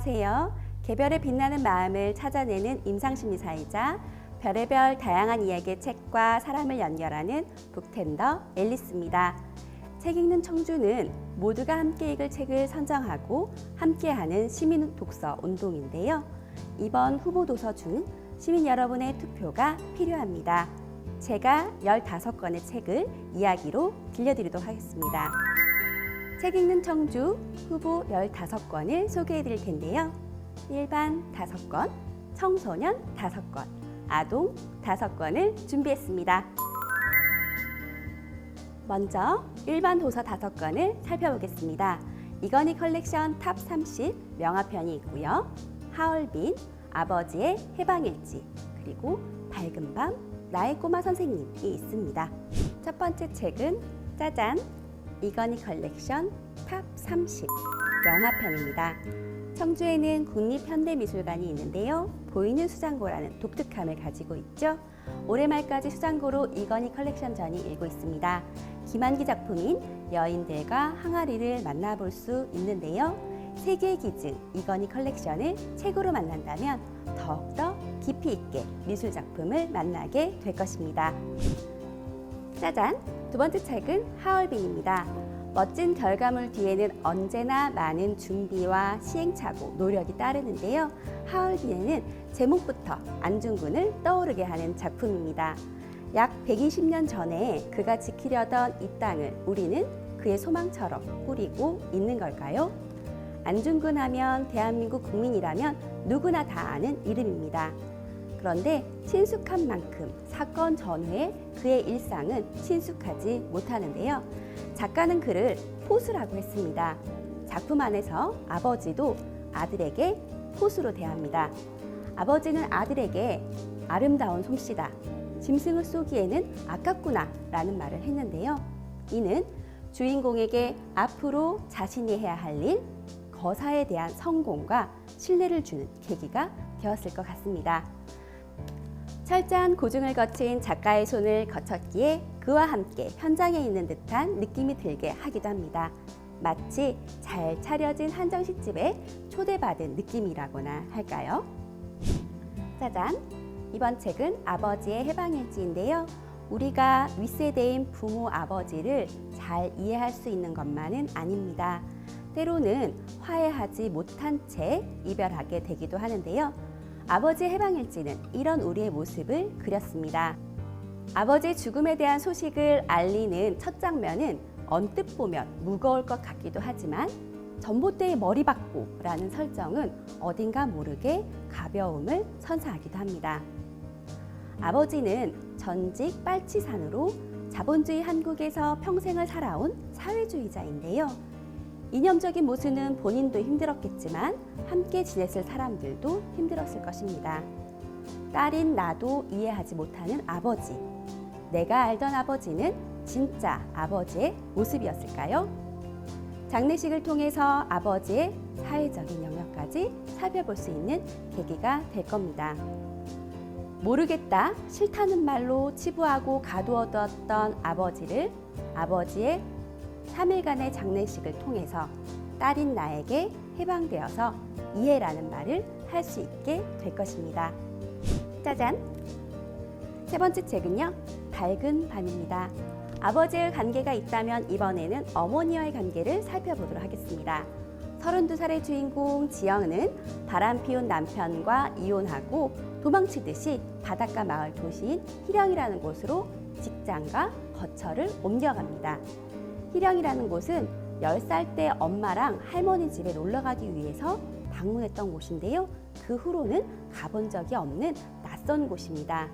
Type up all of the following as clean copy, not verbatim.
안녕하세요. 개별의 빛나는 마음을 찾아내는 임상심리사이자 별의별 다양한 이야기의 책과 사람을 연결하는 북텐더 앨리스입니다. 책 읽는 청주는 모두가 함께 읽을 책을 선정하고 함께하는 시민 독서 운동인데요. 이번 후보 도서 중 시민 여러분의 투표가 필요합니다. 제가 15권의 책을 이야기로 들려드리도록 하겠습니다. 책 읽는 청주 후보 15권을 소개해 드릴 텐데요. 일반 5권, 청소년 5권, 아동 5권을 준비했습니다. 먼저 일반 도서 5권을 살펴보겠습니다. 이건희 컬렉션 탑 30 명화편이 있고요. 하얼빈, 아버지의 해방일지, 그리고 밝은 밤, 나의 꼬마 선생님이 있습니다. 첫 번째 책은 짜잔! 이건희 컬렉션 탑 30 명화편입니다. 청주에는 국립현대미술관이 있는데요. 보이는 수장고라는 독특함을 가지고 있죠. 올해 말까지 수장고로 이건희 컬렉션전이 일고 있습니다. 김한기 작품인 여인들과 항아리를 만나볼 수 있는데요. 세계의 기증 이건희 컬렉션을 책으로 만난다면 더욱더 깊이 있게 미술 작품을 만나게 될 것입니다. 짜잔! 두 번째 책은 하얼빈입니다. 멋진 결과물 뒤에는 언제나 많은 준비와 시행착오, 노력이 따르는데요. 하얼빈에는 제목부터 안중근을 떠오르게 하는 작품입니다. 약 120년 전에 그가 지키려던 이 땅을 우리는 그의 소망처럼 꾸리고 있는 걸까요? 안중근 하면 대한민국 국민이라면 누구나 다 아는 이름입니다. 그런데 친숙한 만큼 사건 전후에 그의 일상은 친숙하지 못하는데요. 작가는 그를 포수라고 했습니다. 작품 안에서 아버지도 아들에게 포수로 대합니다. 아버지는 아들에게 아름다운 솜씨다, 짐승을 쏘기에는 아깝구나 라는 말을 했는데요. 이는 주인공에게 앞으로 자신이 해야 할 일, 거사에 대한 성공과 신뢰를 주는 계기가 되었을 것 같습니다. 철저한 고증을 거친 작가의 손을 거쳤기에 그와 함께 현장에 있는 듯한 느낌이 들게 하기도 합니다. 마치 잘 차려진 한정식집에 초대받은 느낌이라고나 할까요? 짜잔! 이번 책은 아버지의 해방일지인데요. 우리가 윗세대인 부모 아버지를 잘 이해할 수 있는 것만은 아닙니다. 때로는 화해하지 못한 채 이별하게 되기도 하는데요. 아버지의 해방일지는 이런 우리의 모습을 그렸습니다. 아버지의 죽음에 대한 소식을 알리는 첫 장면은 언뜻 보면 무거울 것 같기도 하지만 전봇대의 머리박고라는 설정은 어딘가 모르게 가벼움을 선사하기도 합니다. 아버지는 전직 빨치산으로 자본주의 한국에서 평생을 살아온 사회주의자인데요. 이념적인 모습은 본인도 힘들었겠지만 함께 지냈을 사람들도 힘들었을 것입니다. 딸인 나도 이해하지 못하는 아버지. 내가 알던 아버지는 진짜 아버지의 모습이었을까요? 장례식을 통해서 아버지의 사회적인 영역까지 살펴볼 수 있는 계기가 될 겁니다. 모르겠다, 싫다는 말로 치부하고 가두어두었던 아버지를 아버지의 3일간의 장례식을 통해서 딸인 나에게 해방되어서 이해라는 말을 할 수 있게 될 것입니다. 짜잔! 세 번째 책은요, 밝은 밤입니다. 아버지의 관계가 있다면 이번에는 어머니와의 관계를 살펴보도록 하겠습니다. 32살의 주인공 지영은 바람 피운 남편과 이혼하고 도망치듯이 바닷가 마을 도시인 희령이라는 곳으로 직장과 거처를 옮겨갑니다. 희령이라는 곳은 10살 때 엄마랑 할머니 집에 놀러 가기 위해서 방문했던 곳인데요. 그 후로는 가본 적이 없는 낯선 곳입니다.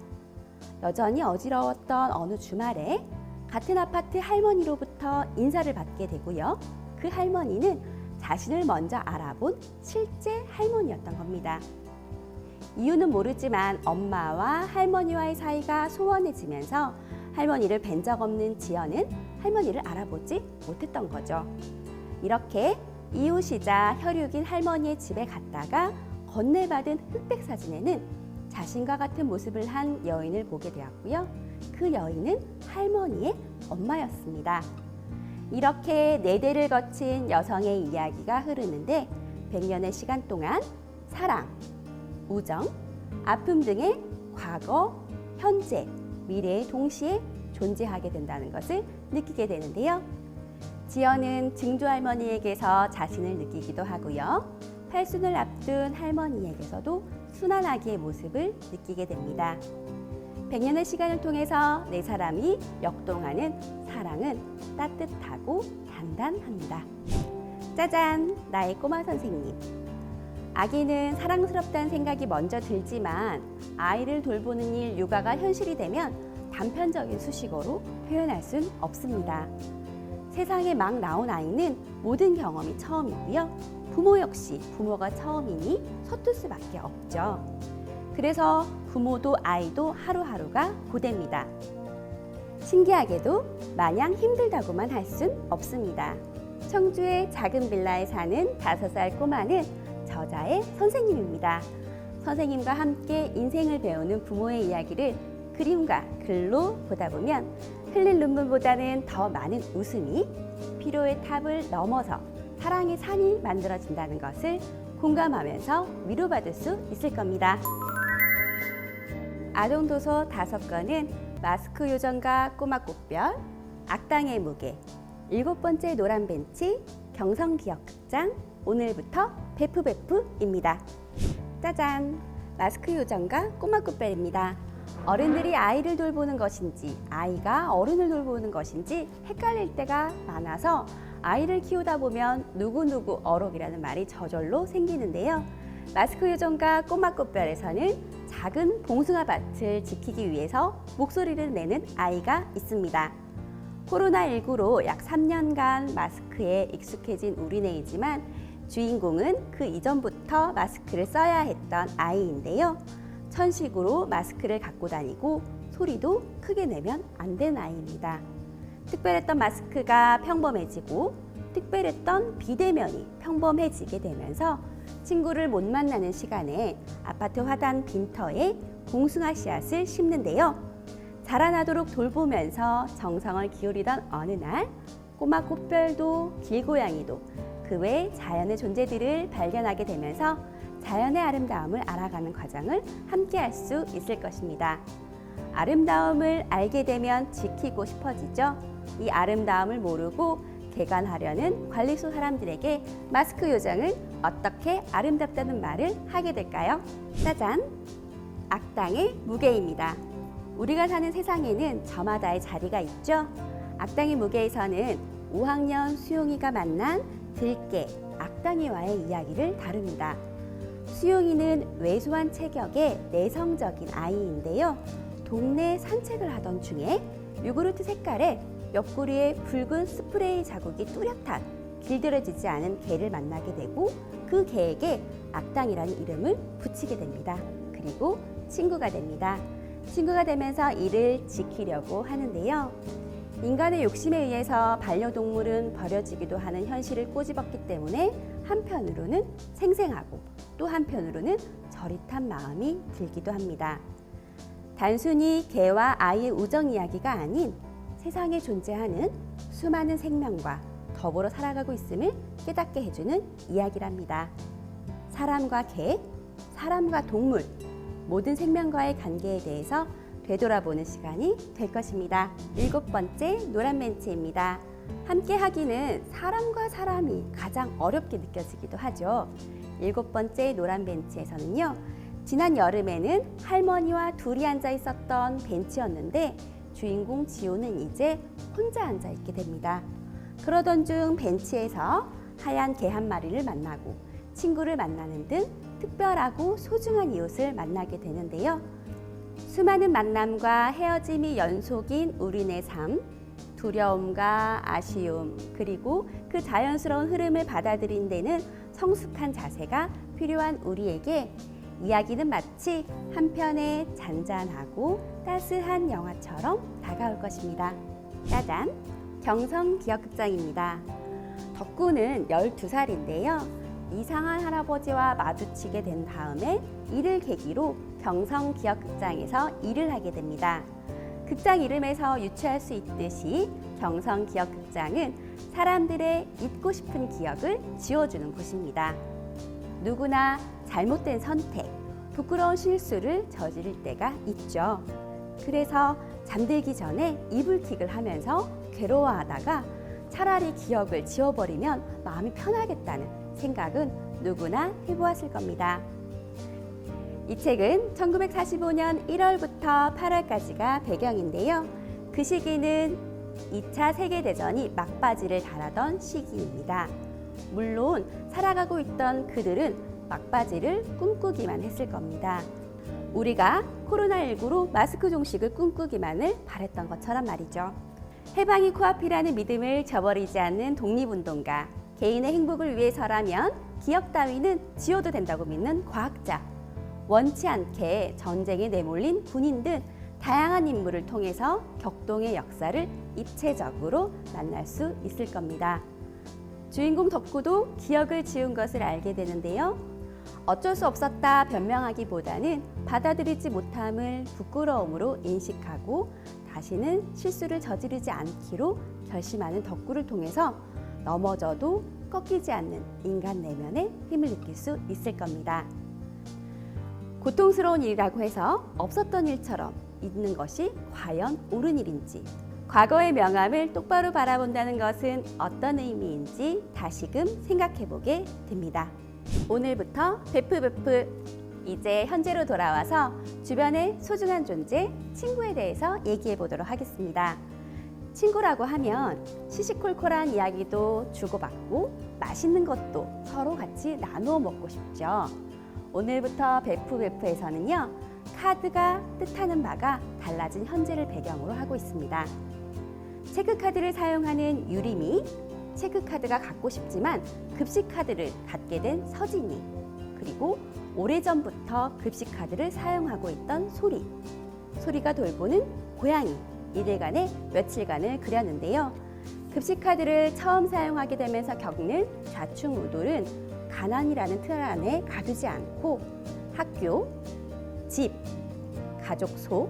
여전히 어지러웠던 어느 주말에 같은 아파트 할머니로부터 인사를 받게 되고요. 그 할머니는 자신을 먼저 알아본 실제 할머니였던 겁니다. 이유는 모르지만 엄마와 할머니와의 사이가 소원해지면서 할머니를 뵌 적 없는 지연은 할머니를 알아보지 못했던 거죠. 이렇게 이웃이자 혈육인 할머니의 집에 갔다가 건네받은 흑백 사진에는 자신과 같은 모습을 한 여인을 보게 되었고요. 그 여인은 할머니의 엄마였습니다. 이렇게 4대를 거친 여성의 이야기가 흐르는데 100년의 시간 동안 사랑, 우정, 아픔 등의 과거, 현재, 미래에 동시에 존재하게 된다는 것을 느끼게 되는데요. 지연은 증조할머니에게서 자신을 느끼기도 하고요. 팔순을 앞둔 할머니에게서도 순환아기의 모습을 느끼게 됩니다. 100년의 시간을 통해서 네 사람이 역동하는 사랑은 따뜻하고 단단합니다. 짜잔! 나의 꼬마 선생님. 아기는 사랑스럽다는 생각이 먼저 들지만 아이를 돌보는 일, 육아가 현실이 되면 단편적인 수식어로 표현할 순 없습니다. 세상에 막 나온 아이는 모든 경험이 처음이고요. 부모 역시 부모가 처음이니 서툴 수밖에 없죠. 그래서 부모도 아이도 하루하루가 고됩니다. 신기하게도 마냥 힘들다고만 할 순 없습니다. 청주의 작은 빌라에 사는 5살 꼬마는 저자의 선생님입니다. 선생님과 함께 인생을 배우는 부모의 이야기를 그림과 글로 보다 보면 흘릴 눈물보다는 더 많은 웃음이 피로의 탑을 넘어서 사랑의 산이 만들어진다는 것을 공감하면서 위로받을 수 있을 겁니다. 아동도서 5권은 마스크 요정과 꼬마 꽃별, 악당의 무게, 7번째 노란 벤치, 경성기억극장, 오늘부터 베프베프입니다. 짜잔! 마스크 요정과 꼬마 꽃별입니다. 어른들이 아이를 돌보는 것인지 아이가 어른을 돌보는 것인지 헷갈릴 때가 많아서 아이를 키우다 보면 누구누구 어록이라는 말이 저절로 생기는데요. 마스크 요정과 꼬마 꽃별에서는 작은 봉숭아 밭을 지키기 위해서 목소리를 내는 아이가 있습니다. 코로나19로 약 3년간 마스크에 익숙해진 우리네이지만 주인공은 그 이전부터 마스크를 써야 했던 아이인데요. 천식으로 마스크를 갖고 다니고 소리도 크게 내면 안 되는 아이입니다. 특별했던 마스크가 평범해지고 특별했던 비대면이 평범해지게 되면서 친구를 못 만나는 시간에 아파트 화단 빈터에 봉숭아 씨앗을 심는데요. 자라나도록 돌보면서 정성을 기울이던 어느 날 꼬마 꽃별도 길고양이도 그 외 자연의 존재들을 발견하게 되면서 자연의 아름다움을 알아가는 과정을 함께 할 수 있을 것입니다. 아름다움을 알게 되면 지키고 싶어지죠. 이 아름다움을 모르고 개간하려는 관리소 사람들에게 마스크 요정은 어떻게 아름답다는 말을 하게 될까요? 짜잔! 악당의 무게입니다. 우리가 사는 세상에는 저마다의 자리가 있죠. 악당의 무게에서는 5학년 수용이가 만난 들깨, 악당이와의 이야기를 다룹니다. 수용이는 왜소한 체격의 내성적인 아이인데요. 동네 산책을 하던 중에 요구르트 색깔의 옆구리에 붉은 스프레이 자국이 뚜렷한 길들여지지 않은 개를 만나게 되고 그 개에게 악당이라는 이름을 붙이게 됩니다. 그리고 친구가 됩니다. 친구가 되면서 이를 지키려고 하는데요. 인간의 욕심에 의해서 반려동물은 버려지기도 하는 현실을 꼬집었기 때문에 한편으로는 생생하고 또 한편으로는 저릿한 마음이 들기도 합니다. 단순히 개와 아이의 우정 이야기가 아닌 세상에 존재하는 수많은 생명과 더불어 살아가고 있음을 깨닫게 해주는 이야기랍니다. 사람과 개, 사람과 동물, 모든 생명과의 관계에 대해서 되돌아보는 시간이 될 것입니다. 7번째 노란 벤치입니다. 함께 하기는 사람과 사람이 가장 어렵게 느껴지기도 하죠. 7번째 노란 벤치에서는요. 지난 여름에는 할머니와 둘이 앉아 있었던 벤치였는데 주인공 지호는 이제 혼자 앉아 있게 됩니다. 그러던 중 벤치에서 하얀 개 한 마리를 만나고 친구를 만나는 등 특별하고 소중한 이웃을 만나게 되는데요. 수많은 만남과 헤어짐이 연속인 우리네 삶, 두려움과 아쉬움, 그리고 그 자연스러운 흐름을 받아들인 데는 성숙한 자세가 필요한 우리에게 이야기는 마치 한 편의 잔잔하고 따스한 영화처럼 다가올 것입니다. 짜잔! 경성기억극장입니다. 덕구는 12살인데요. 이상한 할아버지와 마주치게 된 다음에 이를 계기로 경성기억극장에서 일을 하게 됩니다. 극장 이름에서 유추할 수 있듯이 경성기억극장은 사람들의 잊고 싶은 기억을 지워주는 곳입니다. 누구나 잘못된 선택, 부끄러운 실수를 저지를 때가 있죠. 그래서 잠들기 전에 이불킥을 하면서 괴로워하다가 차라리 기억을 지워버리면 마음이 편하겠다는 생각은 누구나 해보았을 겁니다. 이 책은 1945년 1월부터 8월까지가 배경인데요. 그 시기는 2차 세계대전이 막바지를 달하던 시기입니다. 물론 살아가고 있던 그들은 막바지를 꿈꾸기만 했을 겁니다. 우리가 코로나19로 마스크 종식을 꿈꾸기만을 바랬던 것처럼 말이죠. 해방이 코앞이라는 믿음을 저버리지 않는 독립운동가, 개인의 행복을 위해서라면 기억 따위는 지워도 된다고 믿는 과학자, 원치 않게 전쟁에 내몰린 군인 등 다양한 인물을 통해서 격동의 역사를 입체적으로 만날 수 있을 겁니다. 주인공 덕구도 기억을 지운 것을 알게 되는데요. 어쩔 수 없었다 변명하기보다는 받아들이지 못함을 부끄러움으로 인식하고 다시는 실수를 저지르지 않기로 결심하는 덕구를 통해서 넘어져도 꺾이지 않는 인간 내면의 힘을 느낄 수 있을 겁니다. 고통스러운 일이라고 해서 없었던 일처럼 있는 것이 과연 옳은 일인지, 과거의 명암을 똑바로 바라본다는 것은 어떤 의미인지 다시금 생각해보게 됩니다. 오늘부터 베프베프, 이제 현재로 돌아와서 주변의 소중한 존재, 친구에 대해서 얘기해 보도록 하겠습니다. 친구라고 하면 시시콜콜한 이야기도 주고받고 맛있는 것도 서로 같이 나누어 먹고 싶죠. 오늘부터 베프베프에서는요, 카드가 뜻하는 바가 달라진 현재를 배경으로 하고 있습니다. 체크카드를 사용하는 유림이, 체크카드가 갖고 싶지만 급식카드를 갖게 된 서진이, 그리고 오래전부터 급식카드를 사용하고 있던 소리가 돌보는 고양이, 이들 간의 며칠간을 그렸는데요. 급식카드를 처음 사용하게 되면서 겪는 좌충우돌은 가난이라는 틀 안에 가두지 않고 학교, 집, 가족 속,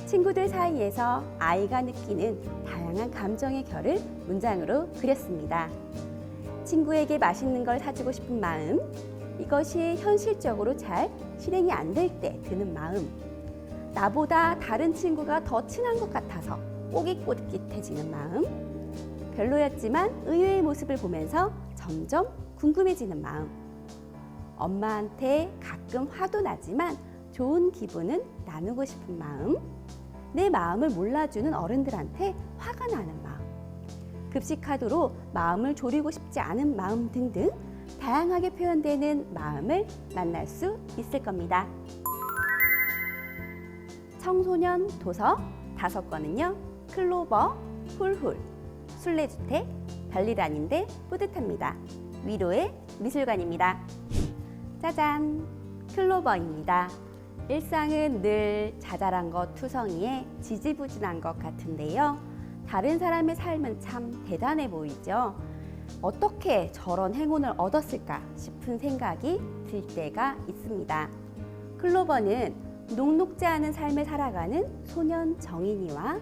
친구들 사이에서 아이가 느끼는 다양한 감정의 결을 문장으로 그렸습니다. 친구에게 맛있는 걸 사주고 싶은 마음, 이것이 현실적으로 잘 실행이 안 될 때 드는 마음, 나보다 다른 친구가 더 친한 것 같아서 꼬깃꼬깃해지는 마음, 별로였지만 의외의 모습을 보면서 점점 궁금해지는 마음, 엄마한테 가끔 화도 나지만 좋은 기분은 나누고 싶은 마음, 내 마음을 몰라주는 어른들한테 화가 나는 마음, 급식카드로 마음을 졸이고 싶지 않은 마음 등등 다양하게 표현되는 마음을 만날 수 있을 겁니다. 청소년 도서 5권은요. 클로버, 훌훌, 순례주택, 별일 아닌데 뿌듯합니다. 위로의 미술관입니다. 짜잔! 클로버입니다. 일상은 늘 자잘한 것 투성이에 지지부진한 것 같은데요. 다른 사람의 삶은 참 대단해 보이죠. 어떻게 저런 행운을 얻었을까 싶은 생각이 들 때가 있습니다. 클로버는 녹록지 않은 삶을 살아가는 소년 정인이와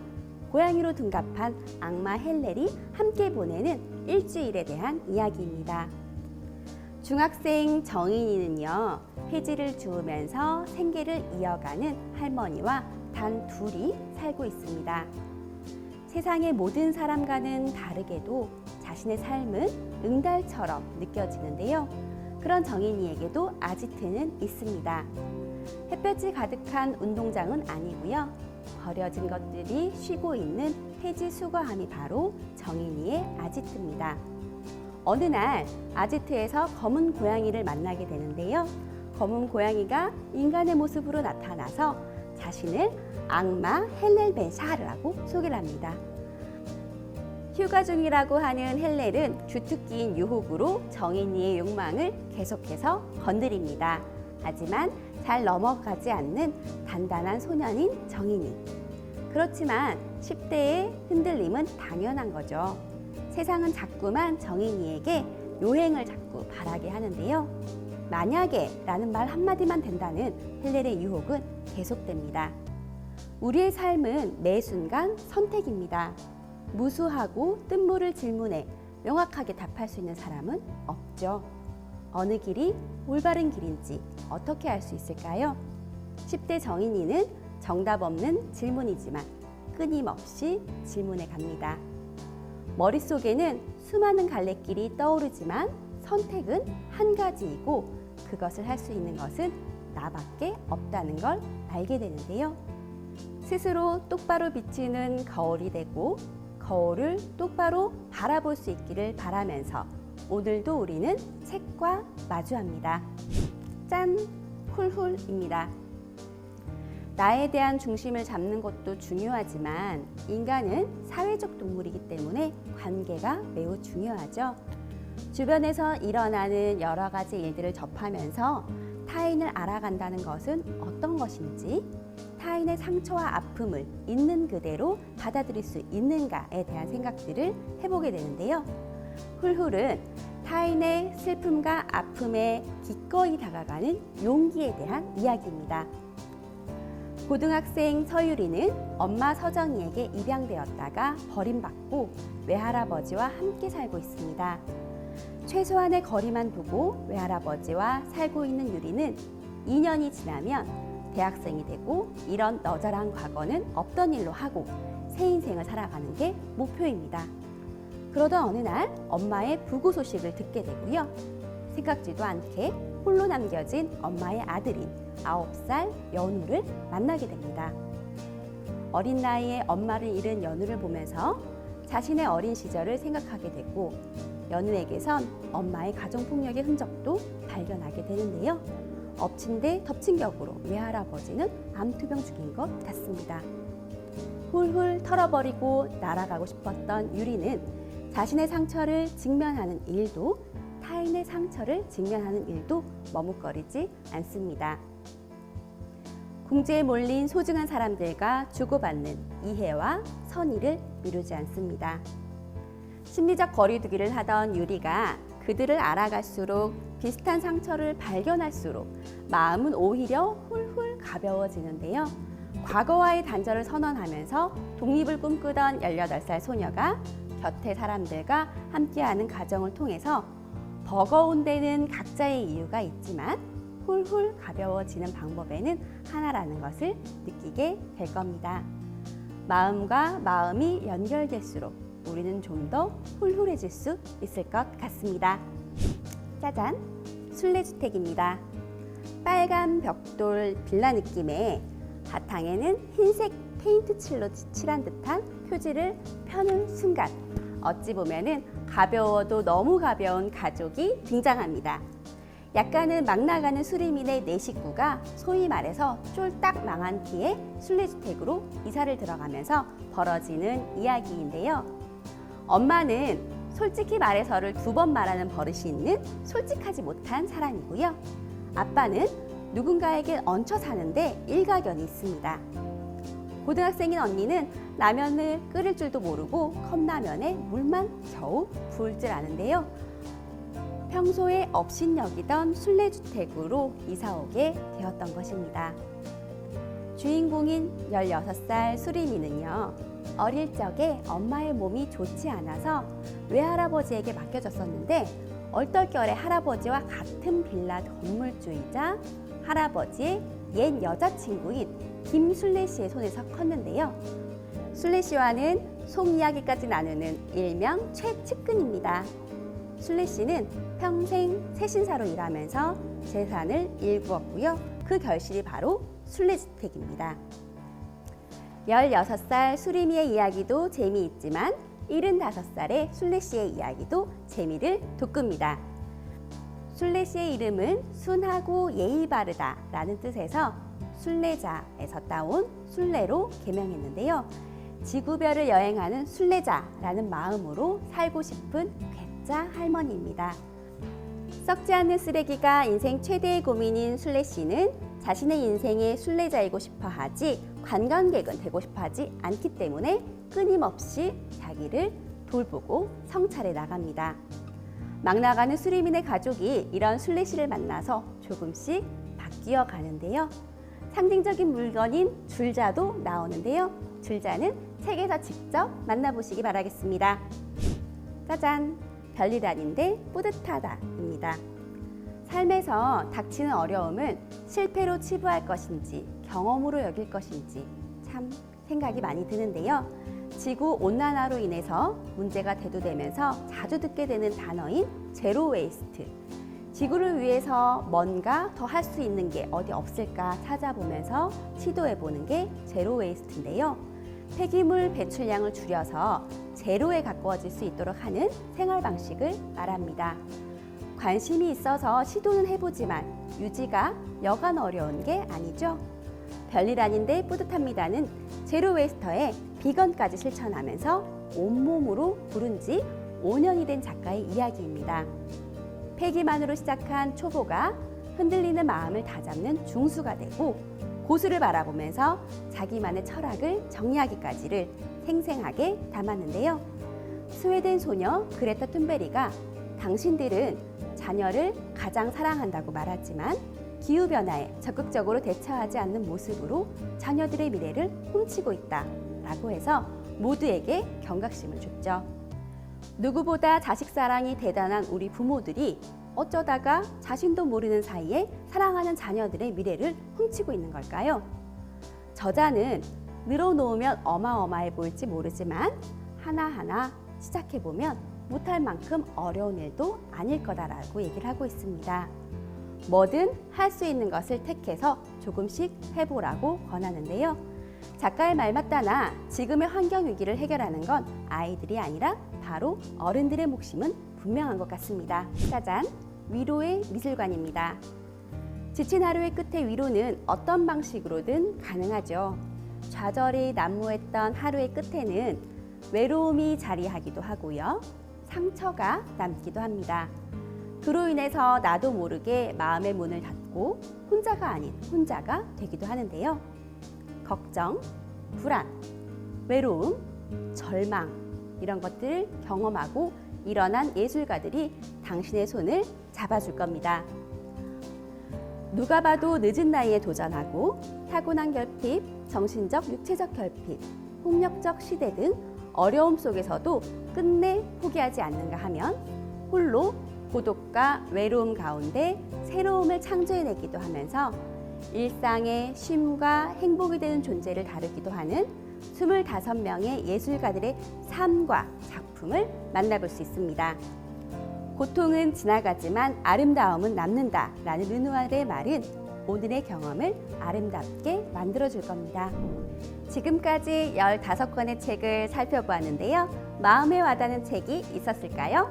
고양이로 둔갑한 악마 헬렐이 함께 보내는 일주일에 대한 이야기입니다. 중학생 정인이는요, 폐지를 주우면서 생계를 이어가는 할머니와 단 둘이 살고 있습니다. 세상의 모든 사람과는 다르게도 자신의 삶은 응달처럼 느껴지는데요. 그런 정인이에게도 아지트는 있습니다. 햇볕이 가득한 운동장은 아니고요. 버려진 것들이 쉬고 있는 폐지 수거함이 바로 정인이의 아지트입니다. 어느 날 아지트에서 검은 고양이를 만나게 되는데요. 검은 고양이가 인간의 모습으로 나타나서 자신을 악마 헬렐벤샤르라고 소개를 합니다. 휴가 중이라고 하는 헬렐은 주특기인 유혹으로 정인이의 욕망을 계속해서 건드립니다. 하지만 잘 넘어가지 않는 단단한 소년인 정인이. 그렇지만 10대의 흔들림은 당연한 거죠. 세상은 자꾸만 정인이에게 요행을 자꾸 바라게 하는데요. 만약에 라는 말 한마디만 된다는 헬렐의 유혹은 계속됩니다. 우리의 삶은 매 순간 선택입니다. 무수하고 뜬모를 질문에 명확하게 답할 수 있는 사람은 없죠. 어느 길이 올바른 길인지 어떻게 알 수 있을까요? 10대 정인이는 정답 없는 질문이지만 끊임없이 질문해 갑니다. 머릿속에는 수많은 갈래길이 떠오르지만 선택은 한 가지이고 그것을 할 수 있는 것은 나밖에 없다는 걸 알게 되는데요. 스스로 똑바로 비치는 거울이 되고 거울을 똑바로 바라볼 수 있기를 바라면서 오늘도 우리는 책과 마주합니다. 짠! 훌훌입니다. 나에 대한 중심을 잡는 것도 중요하지만 인간은 사회적 동물이기 때문에 관계가 매우 중요하죠. 주변에서 일어나는 여러 가지 일들을 접하면서 타인을 알아간다는 것은 어떤 것인지, 타인의 상처와 아픔을 있는 그대로 받아들일 수 있는가에 대한 생각들을 해보게 되는데요. 훌훌은 타인의 슬픔과 아픔에 기꺼이 다가가는 용기에 대한 이야기입니다. 고등학생 서유리는 엄마 서정이에게 입양되었다가 버림받고 외할아버지와 함께 살고 있습니다. 최소한의 거리만 두고 외할아버지와 살고 있는 유리는 2년이 지나면 대학생이 되고 이런 너절한 과거는 없던 일로 하고 새 인생을 살아가는 게 목표입니다. 그러던 어느 날 엄마의 부고 소식을 듣게 되고요. 생각지도 않게 홀로 남겨진 엄마의 아들인 9살 연우를 만나게 됩니다. 어린 나이에 엄마를 잃은 연우를 보면서 자신의 어린 시절을 생각하게 되고 연우에게선 엄마의 가정폭력의 흔적도 발견하게 되는데요. 엎친 데 덮친 격으로 외할아버지는 암투병 중인 것 같습니다. 훌훌 털어버리고 날아가고 싶었던 유리는 자신의 상처를 직면하는 일도 타인의 상처를 직면하는 일도 머뭇거리지 않습니다. 궁지에 몰린 소중한 사람들과 주고받는 이해와 선의를 미루지 않습니다. 심리적 거리두기를 하던 유리가 그들을 알아갈수록 비슷한 상처를 발견할수록 마음은 오히려 훌훌 가벼워지는데요. 과거와의 단절을 선언하면서 독립을 꿈꾸던 18살 소녀가 곁에 사람들과 함께하는 가정을 통해서 버거운 데는 각자의 이유가 있지만 훌훌 가벼워지는 방법에는 하나라는 것을 느끼게 될 겁니다. 마음과 마음이 연결될수록 우리는 좀 더 훌훌해질 수 있을 것 같습니다. 짜잔! 순례주택입니다. 빨간 벽돌 빌라 느낌의 바탕에는 흰색 페인트 칠로 칠한 듯한 표지를 펴는 순간 어찌 보면은 가벼워도 너무 가벼운 가족이 등장합니다. 약간은 막 나가는 수리민의 네 식구가 소위 말해서 쫄딱 망한 뒤에 순례주택으로 이사를 들어가면서 벌어지는 이야기인데요. 엄마는 솔직히 말해서를 2번 말하는 버릇이 있는 솔직하지 못한 사람이고요. 아빠는 누군가에게 얹혀 사는데 일가견이 있습니다. 고등학생인 언니는 라면을 끓일 줄도 모르고 컵라면에 물만 겨우 부을 줄 아는데요. 평소에 업신여기던 순례주택으로 이사오게 되었던 것입니다. 주인공인 16살 수리미는요. 어릴 적에 엄마의 몸이 좋지 않아서 외할아버지에게 맡겨졌었는데 얼떨결에 할아버지와 같은 빌라 건물주이자 할아버지의 옛 여자친구인 김순례 씨의 손에서 컸는데요. 순례 씨와는 속 이야기까지 나누는 일명 최측근입니다. 순례 씨는 평생 세신사로 일하면서 재산을 일구었고요. 그 결실이 바로 순례주택입니다. 16살 수리미의 이야기도 재미있지만 75살의 순례 씨의 이야기도 재미를 돋굽니다. 순례 씨의 이름은 순하고 예의 바르다 라는 뜻에서 순례자에서 따온 순례로 개명했는데요. 지구별을 여행하는 순례자라는 마음으로 살고 싶은 괴짜 할머니입니다. 썩지 않는 쓰레기가 인생 최대의 고민인 순례 씨는 자신의 인생의 순례자이고 싶어 하지 관광객은 되고 싶어 하지 않기 때문에 끊임없이 자기를 돌보고 성찰해 나갑니다. 막 나가는 수리민의 가족이 이런 순례 씨를 만나서 조금씩 바뀌어 가는데요. 상징적인 물건인 줄자도 나오는데요. 줄자는 책에서 직접 만나보시기 바라겠습니다. 짜잔! 별일 아닌데 뿌듯하다입니다. 삶에서 닥치는 어려움은 실패로 치부할 것인지 경험으로 여길 것인지 참 생각이 많이 드는데요. 지구 온난화로 인해서 문제가 대두되면서 자주 듣게 되는 단어인 제로 웨이스트. 지구를 위해서 뭔가 더 할 수 있는 게 어디 없을까 찾아보면서 시도해 보는 게 제로 웨이스트인데요. 폐기물 배출량을 줄여서 제로에 가까워질 수 있도록 하는 생활 방식을 말합니다. 관심이 있어서 시도는 해보지만 유지가 여간 어려운 게 아니죠. 별일 아닌데 뿌듯합니다는 제로 웨이스터의 비건까지 실천하면서 온몸으로 부른 지 5년이 된 작가의 이야기입니다. 폐기만으로 시작한 초보가 흔들리는 마음을 다잡는 중수가 되고 고수를 바라보면서 자기만의 철학을 정리하기까지를 생생하게 담았는데요. 스웨덴 소녀 그레타 툰베리가 당신들은 자녀를 가장 사랑한다고 말하지만 기후변화에 적극적으로 대처하지 않는 모습으로 자녀들의 미래를 훔치고 있다 라고 해서 모두에게 경각심을 줬죠. 누구보다 자식 사랑이 대단한 우리 부모들이 어쩌다가 자신도 모르는 사이에 사랑하는 자녀들의 미래를 훔치고 있는 걸까요? 저자는 늘어놓으면 어마어마해 보일지 모르지만 하나하나 시작해보면 못할 만큼 어려운 일도 아닐 거다라고 얘기를 하고 있습니다. 뭐든 할 수 있는 것을 택해서 조금씩 해보라고 권하는데요. 작가의 말 맞다나 지금의 환경 위기를 해결하는 건 아이들이 아니라 바로 어른들의 몫임은 분명한 것 같습니다. 짜잔! 위로의 미술관입니다. 지친 하루의 끝에 위로는 어떤 방식으로든 가능하죠. 좌절이 난무했던 하루의 끝에는 외로움이 자리하기도 하고요. 상처가 남기도 합니다. 그로 인해서 나도 모르게 마음의 문을 닫고 혼자가 아닌 혼자가 되기도 하는데요. 걱정, 불안, 외로움, 절망 이런 것들을 경험하고 일어난 예술가들이 당신의 손을 잡아줄 겁니다. 누가 봐도 늦은 나이에 도전하고 타고난 결핍, 정신적, 육체적 결핍, 폭력적 시대 등 어려움 속에서도 끝내 포기하지 않는가 하면 홀로 고독과 외로움 가운데 새로움을 창조해내기도 하면서 일상의 쉼과 행복이 되는 존재를 다루기도 하는 25명의 예술가들의 삶과 작품을 만나볼 수 있습니다. 고통은 지나가지만 아름다움은 남는다 라는 르누아르의 말은 오늘의 경험을 아름답게 만들어줄 겁니다. 지금까지 15권의 책을 살펴보았는데요. 마음에 와닿는 책이 있었을까요?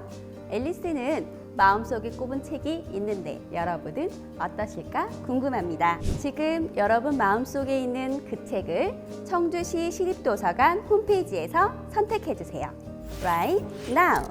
앨리스는 마음속에 꼽은 책이 있는데 여러분은 어떠실까 궁금합니다. 지금 여러분 마음속에 있는 그 책을 청주시 시립도서관 홈페이지에서 선택해주세요. Right now!